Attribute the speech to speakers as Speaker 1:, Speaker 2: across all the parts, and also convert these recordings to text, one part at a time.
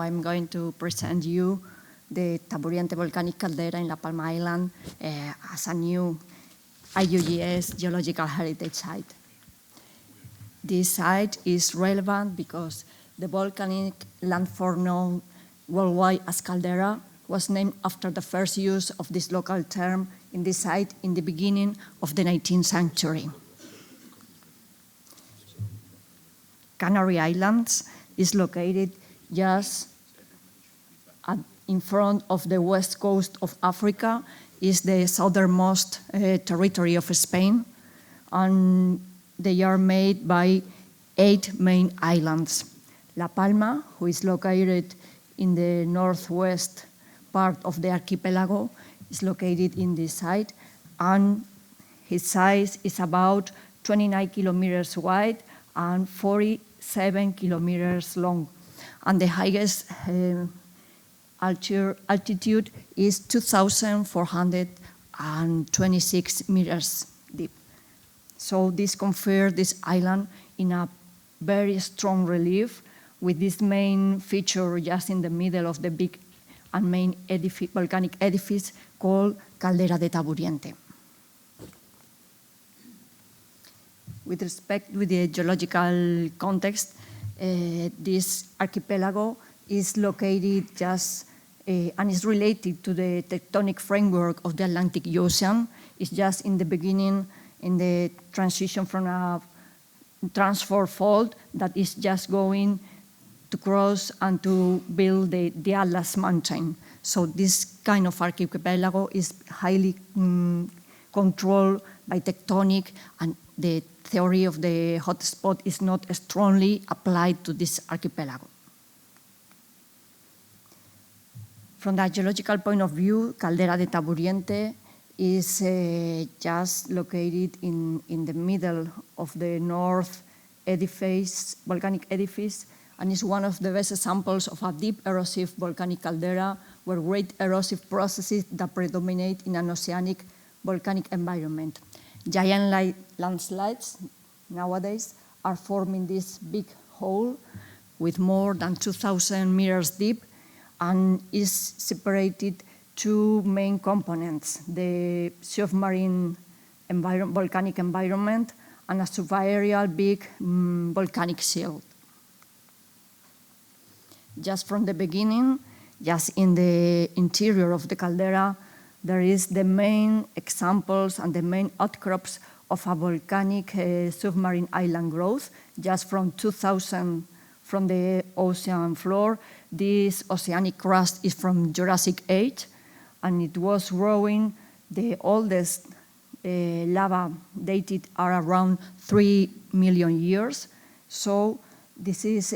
Speaker 1: Now I'm going to present you the Taburiente volcanic caldera in La Palma Island as a new IUGS geological heritage site. This site is relevant because the volcanic landform known worldwide as Caldera was named after the first use of this local term in this site in the beginning of the 19th century. Canary Islands is located just in front of the west coast of Africa, is the southernmost territory of Spain, and they are made by 8 main islands. La Palma, who is located in the northwest part of the archipelago, is located in this site, and its size is about 29 kilometers wide and 47 kilometers long. And the highest altitude is 2,426 meters deep. So this confers this island in a very strong relief, with this main feature just in the middle of the big and main volcanic edifice called Caldera de Taburiente. With respect to the geological context, this archipelago is located just and is related to the tectonic framework of the Atlantic Ocean. It's just in the beginning, in the transition from a transfer fault that is just going to cross and to build the Atlas Mountain. So this kind of archipelago is highly controlled by tectonic, and the theory of the hotspot is not strongly applied to this archipelago. From the geological point of view, Caldera de Taburiente is just located in the middle of the north edifice, volcanic edifice, and is one of the best examples of a deep erosive volcanic caldera where great erosive processes that predominate in an oceanic volcanic environment. Giant landslides nowadays are forming this big hole with more than 2,000 meters deep, and is separated two main components: the submarine volcanic environment and a subaerial big volcanic shield. Just from the beginning, just in the interior of the caldera, there is the main examples and the main outcrops of a volcanic submarine island growth. Just from 2000, from the ocean floor, this oceanic crust is from Jurassic Age, and it was growing. The oldest lava dated are around 3 million years. So this is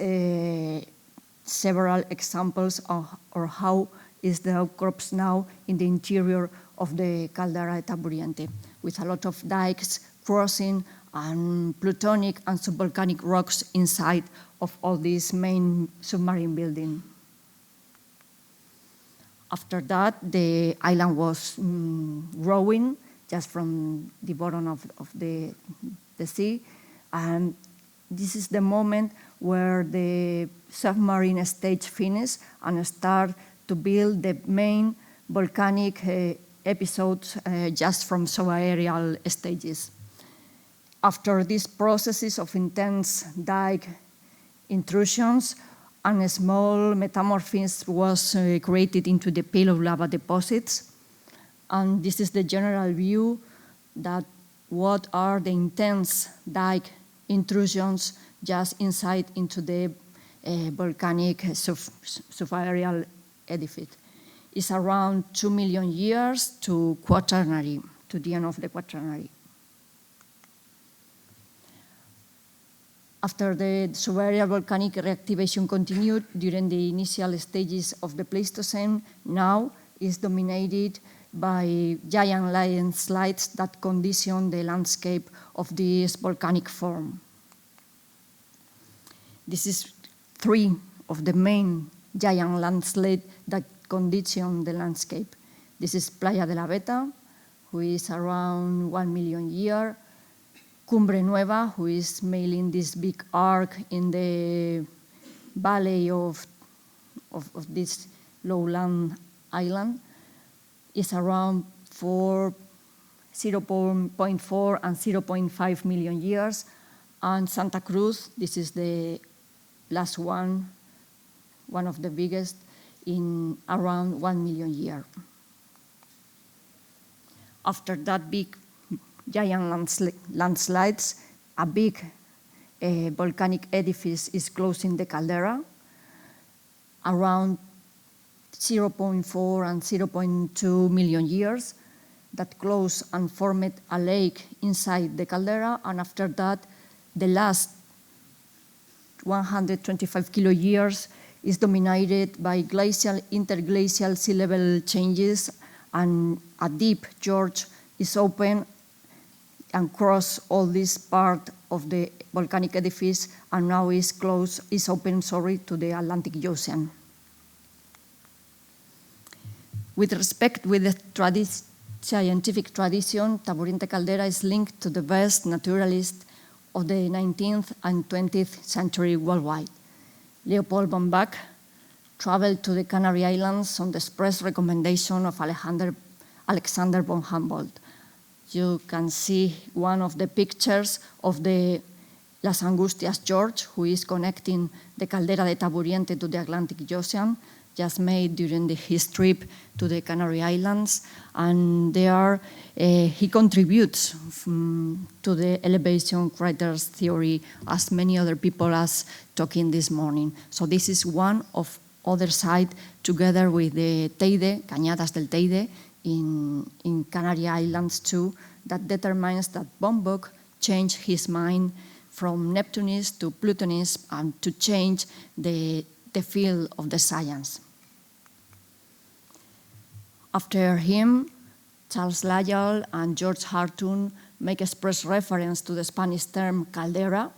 Speaker 1: several examples of how is the outcrops now in the interior of the Caldera de Taburiente, with a lot of dikes crossing and plutonic and subvolcanic rocks inside of all this main submarine building. After that, the island was growing just from the bottom of the sea, and this is the moment where the submarine stage finished and start to build the main volcanic episodes just from subaerial stages. After these processes of intense dike intrusions, and a small metamorphism was created into the pillow lava deposits. And this is the general view that what are the intense dike intrusions just inside into the volcanic subaerial edifice. It's around 2 million years to Quaternary, to the end of the Quaternary. After the subaerial volcanic reactivation continued during the initial stages of the Pleistocene, now is dominated by giant landslides that condition the landscape of this volcanic form. This is 3 of the main giant landslides that condition the landscape. This is Playa de la Veta, who is around 1 million years. Cumbre Nueva, who is mailing this big arc in the valley of of this lowland island is around 0.4 and 0.5 million years. And Santa Cruz, this is the last one of the biggest, in around 1 million years. After that big giant landslides, a big volcanic edifice is closing the caldera, around 0.4 and 0.2 million years, that closed and formed a lake inside the caldera, and after that, the last 125 kilo years is dominated by glacial, interglacial sea level changes, and a deep gorge is open and cross all this part of the volcanic edifice, and now is open to the Atlantic Ocean. With respect with the scientific tradition, Taburiente caldera is linked to the best naturalists of the 19th and 20th century worldwide. Leopold von Bach traveled to the Canary Islands on the express recommendation of Alexander von Humboldt. You can see one of the pictures of the Las Angustias Gorge, who is connecting the Caldera de Taburiente to the Atlantic Ocean, just made during his trip to the Canary Islands. And there he contributes to the elevation craters theory, as many other people as talking this morning. So this is one of other side, together with the Teide, Cañadas del Teide, in Canary Islands too, that determines that von Bach changed his mind from Neptunist to Plutonist, and to change the field of the science. After him, Charles Lyell and George Hartung make express reference to the Spanish term caldera,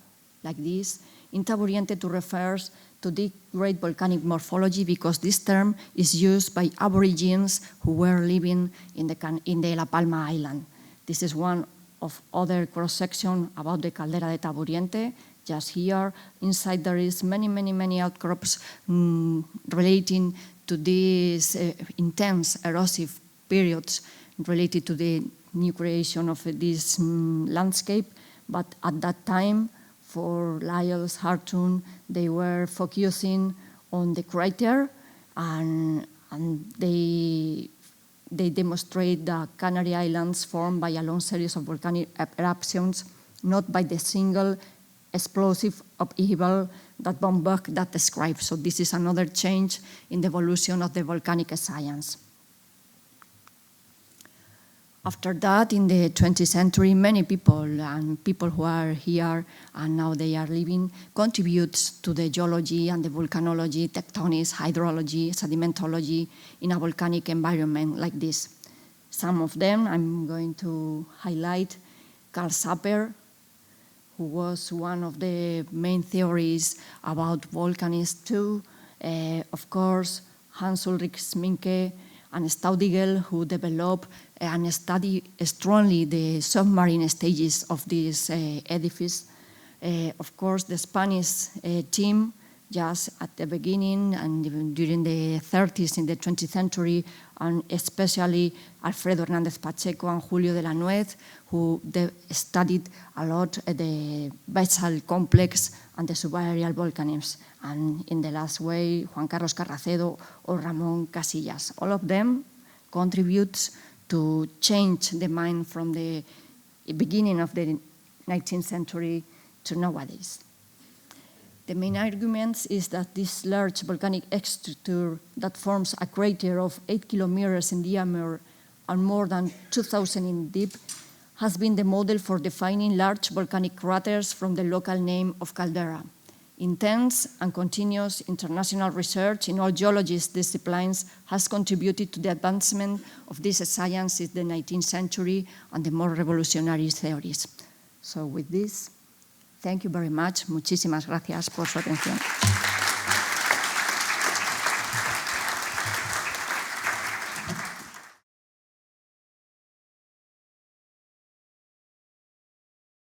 Speaker 1: like this, in Taburiente to refer to the great volcanic morphology, because this term is used by Aborigines who were living in the La Palma island. This is one of other cross-section about the Caldera de Taburiente. Just here, inside there is many outcrops relating to these intense erosive periods related to the new creation of this landscape. But at that time, for Lyell's Hartung, they were focusing on the crater, and they demonstrate the Canary Islands formed by a long series of volcanic eruptions, not by the single explosive upheaval that von Bach that describes. So this is another change in the evolution of the volcanic science. After that, in the 20th century, many people and people who are here and now they are living contributes to the geology and the volcanology, tectonics, hydrology, sedimentology in a volcanic environment like this. Some of them I'm going to highlight. Carl Sapper, who was one of the main theories about volcanism too. Of course, Hans-Ulrich Schminke and Staudigl, who developed and studied strongly the submarine stages of this edifice. Of course, the Spanish team, just at the beginning and even during the 30s in the 20th century, and especially Alfredo Hernández Pacheco and Julio de la Nuez, who studied a lot the basal complex and the subaerial volcanisms. And in the last way, Juan Carlos Carracedo or Ramón Casillas. All of them contribute to change the mind from the beginning of the 19th century to nowadays. The main argument is that this large volcanic structure that forms a crater of 8 kilometers in diameter and more than 2,000 in depth has been the model for defining large volcanic craters from the local name of caldera. Intense and continuous international research in all geologist disciplines has contributed to the advancement of this science in the 19th century and the more revolutionary theories. So with this, thank you very much. Muchísimas gracias por su atención.